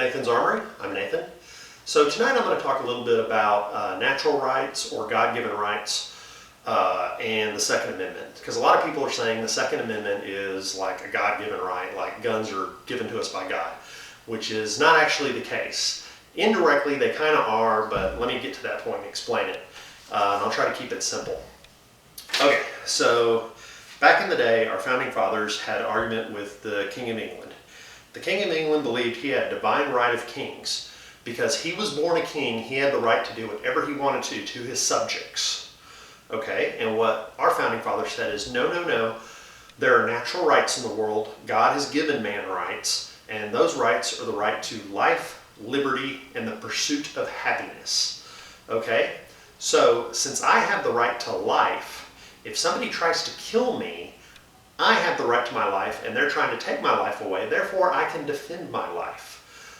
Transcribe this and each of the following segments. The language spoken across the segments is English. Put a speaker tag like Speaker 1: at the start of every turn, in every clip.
Speaker 1: Nathan's Armory. I'm Nathan. So tonight I'm going to talk a little bit about natural rights or God-given rights and the Second Amendment. Because a lot of people are saying the Second Amendment is like a God-given right, like guns are given to us by God, which is not actually the case. Indirectly they kind of are, but let me get to that point and explain it. And I'll try to keep it simple. Okay, so back in the day, our founding fathers had an argument with the King of England. The King of England believed he had divine right of kings. Because he was born a king, he had the right to do whatever he wanted to his subjects. Okay, and what our founding fathers said is, no. There are natural rights in the world. God has given man rights, and those rights are the right to life, liberty, and the pursuit of happiness. Okay, so since I have the right to life, if somebody tries to kill me, I have the right to my life, and they're trying to take my life away. Therefore, I can defend my life.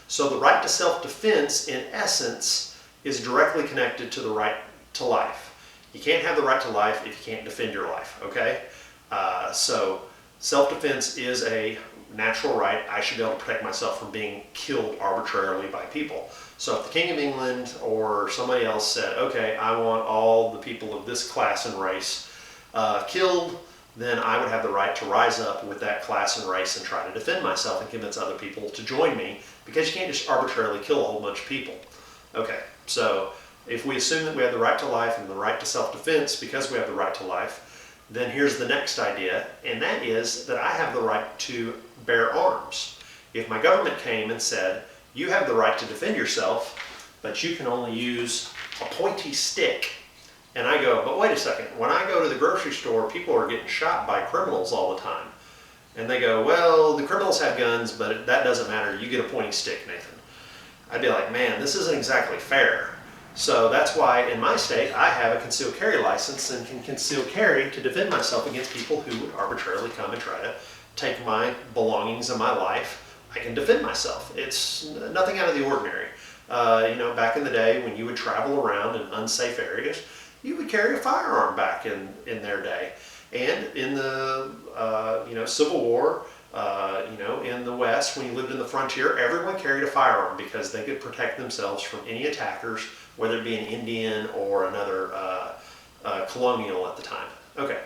Speaker 1: So the right to self-defense, in essence, is directly connected to the right to life. You can't have the right to life if you can't defend your life, okay? So self-defense is a natural right. I should be able to protect myself from being killed arbitrarily by people. So if the King of England or somebody else said, okay, I want all the people of this class and race killed, then I would have the right to rise up with that class and race and try to defend myself and convince other people to join me, because you can't just arbitrarily kill a whole bunch of people. Okay, so if we assume that we have the right to life and the right to self-defense because we have the right to life, then here's the next idea, and that is that I have the right to bear arms. If my government came and said, you have the right to defend yourself, but you can only use a pointy stick, and I go, but wait a second, when I go to the grocery store, people are getting shot by criminals all the time. And they go, well, the criminals have guns, but that doesn't matter. You get a pointy stick, Nathan. I'd be like, man, this isn't exactly fair. So that's why in my state, I have a concealed carry license and can conceal carry to defend myself against people who would arbitrarily come and try to take my belongings and my life. I can defend myself. It's nothing out of the ordinary. Back in the day when you would travel around in unsafe areas, you would carry a firearm back in their day. And in the Civil War, in the West, when you lived in the frontier, everyone carried a firearm because they could protect themselves from any attackers, whether it be an Indian or another colonial at the time. Okay,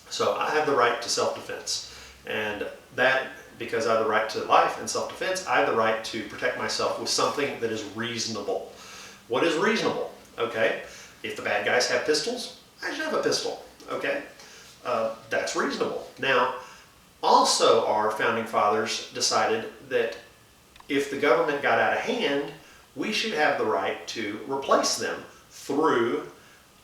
Speaker 1: so I have the right to self-defense. And that, because I have the right to life and self-defense, I have the right to protect myself with something that is reasonable. What is reasonable? Okay. If the bad guys have pistols, I should have a pistol, okay? That's reasonable. Now, also our founding fathers decided that if the government got out of hand, we should have the right to replace them through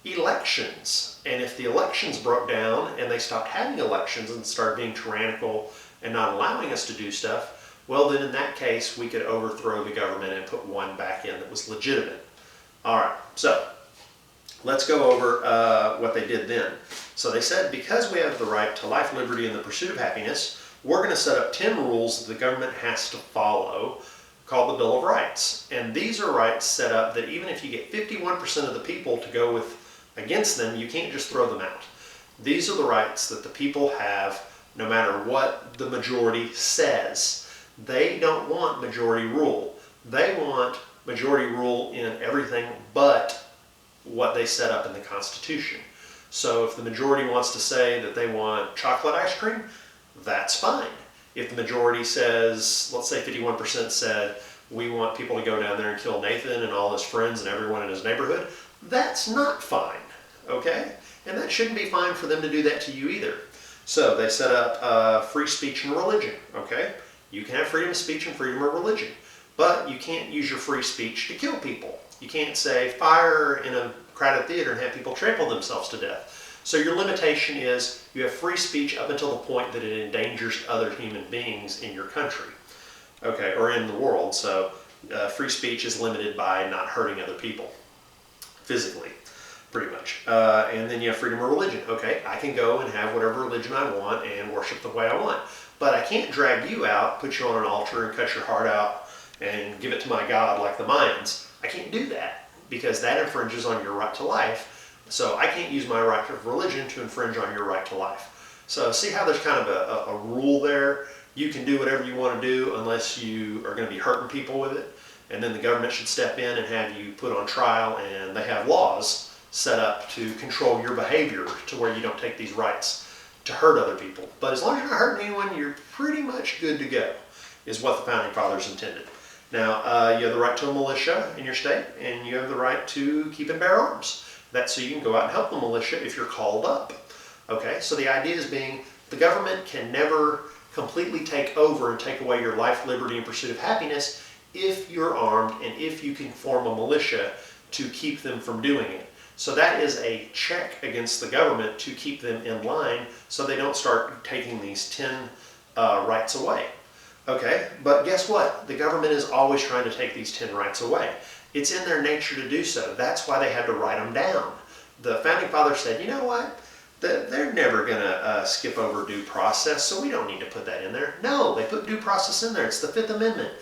Speaker 1: elections. And if the elections broke down and they stopped having elections and started being tyrannical and not allowing us to do stuff, well then in that case we could overthrow the government and put one back in that was legitimate. All right, so let's go over what they did then. So they said, because we have the right to life, liberty, and the pursuit of happiness, we're going to set up 10 rules that the government has to follow, called the Bill of Rights. And these are rights set up that even if you get 51% of the people to go against them, you can't just throw them out. These are the rights that the people have no matter what the majority says. They don't want majority rule. They want majority rule in everything but what they set up in the Constitution. So if the majority wants to say that they want chocolate ice cream, that's fine. If the majority says, let's say 51% said, we want people to go down there and kill Nathan and all his friends and everyone in his neighborhood, that's not fine, okay? And that shouldn't be fine for them to do that to you either. So they set up free speech and religion, okay? You can have freedom of speech and freedom of religion, but you can't use your free speech to kill people. You can't say fire in a crowded theater and have people trample themselves to death. So your limitation is you have free speech up until the point that it endangers other human beings in your country, okay, or in the world. So free speech is limited by not hurting other people physically, pretty much. And then you have freedom of religion. Okay, I can go and have whatever religion I want and worship the way I want, but I can't drag you out, put you on an altar and cut your heart out and give it to my God like the Mayans. I can't do that because that infringes on your right to life. So I can't use my right of religion to infringe on your right to life. So see how there's kind of a rule there? you can do whatever you want to do unless you are going to be hurting people with it. And then the government should step in and have you put on trial, and they have laws set up to control your behavior to where you don't take these rights to hurt other people. But as long as you're not hurting anyone, you're pretty much good to go, is what the Founding Fathers intended. Now, you have the right to a militia in your state, and you have the right to keep and bear arms. That's so you can go out and help the militia if you're called up. Okay, so the idea is being the government can never completely take over and take away your life, liberty, and pursuit of happiness if you're armed and if you can form a militia to keep them from doing it. So that is a check against the government to keep them in line so they don't start taking these 10 rights away. Okay, but guess what? The government is always trying to take these 10 rights away. It's in their nature to do so. That's why they had to write them down. The Founding Fathers said, you know what? They're never going to skip over due process, so we don't need to put that in there. No, they put due process in there. It's the Fifth Amendment.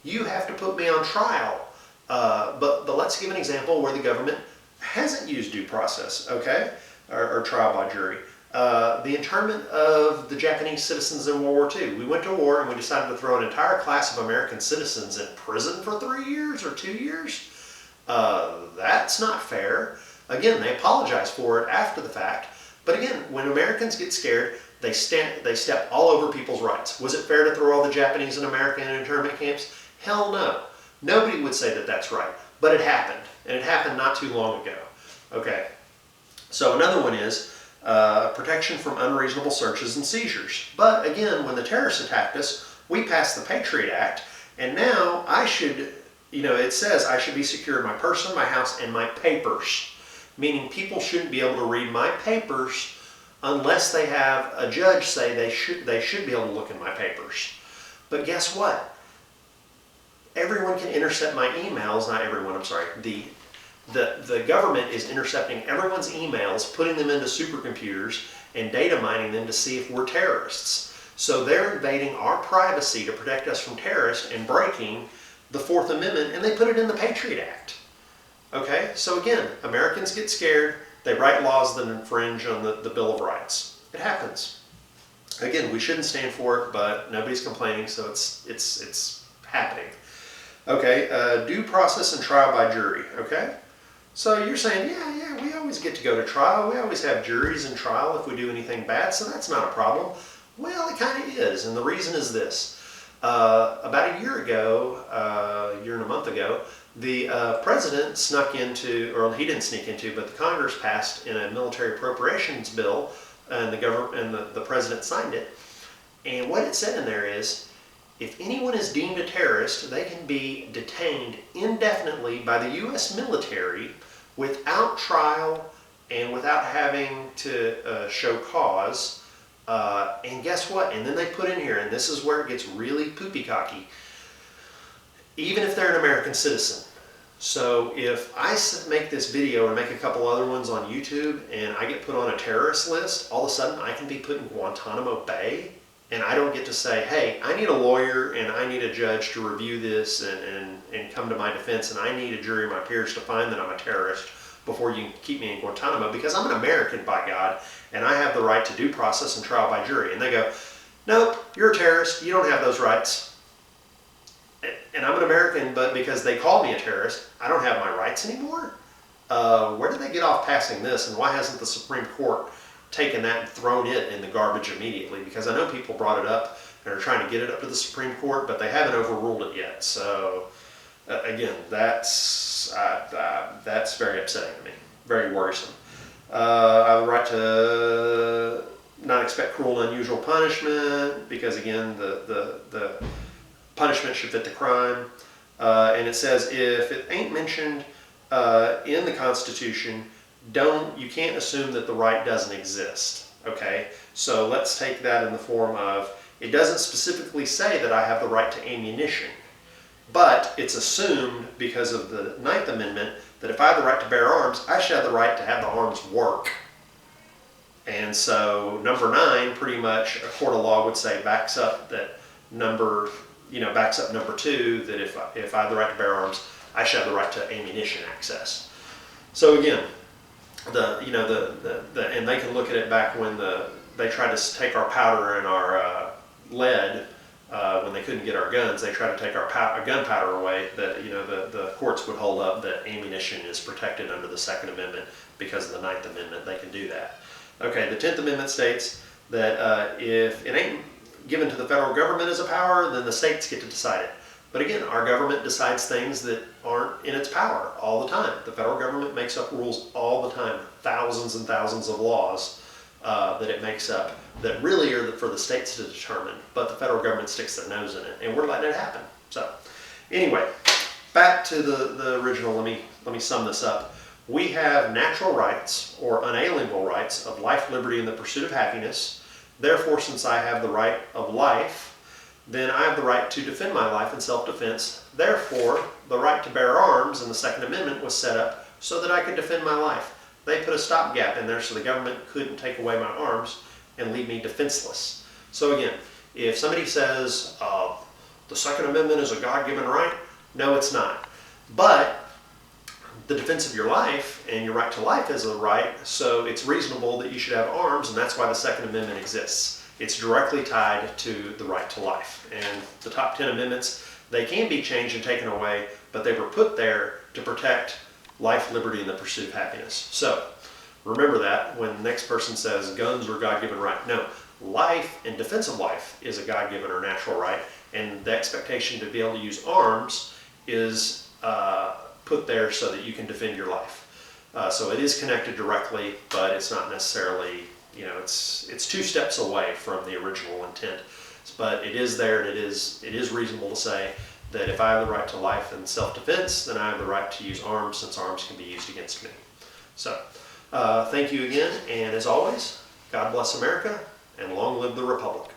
Speaker 1: You have to put me on trial. But let's give an example where the government hasn't used due process, okay, or trial by jury. The internment of the Japanese citizens in World War II. We went to war and we decided to throw an entire class of American citizens in prison for 3 years or 2 years. That's not fair. Again, they apologize for it after the fact. But again, when Americans get scared, they step all over people's rights. Was it fair to throw all the Japanese and American in internment camps? Hell no. Nobody would say that that's right. But it happened. And it happened not too long ago. Okay. So another one is protection from unreasonable searches and seizures. But again, when the terrorists attacked us, we passed the Patriot Act. And now I should, it says I should be secure in my person, my house, and my papers. Meaning people shouldn't be able to read my papers unless they have a judge say they should be able to look in my papers. But guess what? Everyone can intercept my emails. Not everyone, I'm sorry. The government is intercepting everyone's emails, putting them into supercomputers, and data mining them to see if we're terrorists. So they're invading our privacy to protect us from terrorists and breaking the Fourth Amendment, and they put it in the Patriot Act. Okay, so again, Americans get scared, they write laws that infringe on the Bill of Rights. It happens. Again, we shouldn't stand for it, but nobody's complaining, so it's happening. Okay, due process and trial by jury, okay? So you're saying, yeah, we always get to go to trial, we always have juries in trial if we do anything bad, so that's not a problem. Well, it kind of is, and the reason is this. About a year ago, a year and a month ago, the president snuck into, or he didn't sneak into, but the Congress passed in a military appropriations bill, and the government and the president signed it. And what it said in there is, if anyone is deemed a terrorist, they can be detained indefinitely by the U.S. military without trial and without having to show cause. And guess what? And then they put in here, and this is where it gets really poopy-cocky, even if they're an American citizen. So if I make this video and make a couple other ones on YouTube and I get put on a terrorist list, all of a sudden I can be put in Guantanamo Bay, and I don't get to say, hey, I need a lawyer and I need a judge to review this and come to my defense, and I need a jury of my peers to find that I'm a terrorist before you can keep me in Guantanamo, because I'm an American, by God, and I have the right to due process and trial by jury. And they go, nope, you're a terrorist, you don't have those rights. And I'm an American, but because they call me a terrorist, I don't have my rights anymore? Where did they get off passing this, and why hasn't the Supreme Court taken that and thrown it in the garbage immediately? Because I know people brought it up and are trying to get it up to the Supreme Court, but they haven't overruled it yet. So again, that's very upsetting to me, very worrisome. I have the right to not expect cruel and unusual punishment, because again, the punishment should fit the crime. And it says if it ain't mentioned in the Constitution, you can't assume that the right doesn't exist. Okay, so let's take that in the form of, it doesn't specifically say that I have the right to ammunition, but it's assumed because of the Ninth Amendment that if I have the right to bear arms, I should have the right to have the arms work. And so number 9, pretty much a court of law would say, backs up number 2, that if I have the right to bear arms, I should have the right to ammunition access. So again, and they can look at it back when they tried to take our powder and our lead when they couldn't get our guns, they tried to take our gunpowder away. That the courts would hold up that ammunition is protected under the Second Amendment because of the Ninth Amendment. They can do that. Okay, the 10th Amendment states that if it ain't given to the federal government as a power, then the states get to decide it. But again, our government decides things that aren't in its power all the time. The federal government makes up rules all the time, thousands and thousands of laws that it makes up that really are for the states to determine, but the federal government sticks their nose in it, and we're letting it happen. So anyway, back to the original. Let me sum this up. We have natural rights or unalienable rights of life, liberty, and the pursuit of happiness. Therefore, since I have the right of life, then I have the right to defend my life in self-defense. Therefore, the right to bear arms in the Second Amendment was set up so that I could defend my life. They put a stopgap in there so the government couldn't take away my arms and leave me defenseless. So again, if somebody says the Second Amendment is a God-given right, no, it's not. But the defense of your life and your right to life is a right, so it's reasonable that you should have arms, and that's why the Second Amendment exists. It's directly tied to the right to life. And the top 10 amendments, they can be changed and taken away, but they were put there to protect life, liberty, and the pursuit of happiness. So remember that when the next person says guns are a God-given right. No, life and defense of life is a God-given or natural right, and the expectation to be able to use arms is put there so that you can defend your life. So it is connected directly, but it's not necessarily, it's 2 steps away from the original intent. But it is there, and it is reasonable to say that if I have the right to life and self-defense, then I have the right to use arms, since arms can be used against me. So thank you again, and as always, God bless America, and long live the Republic.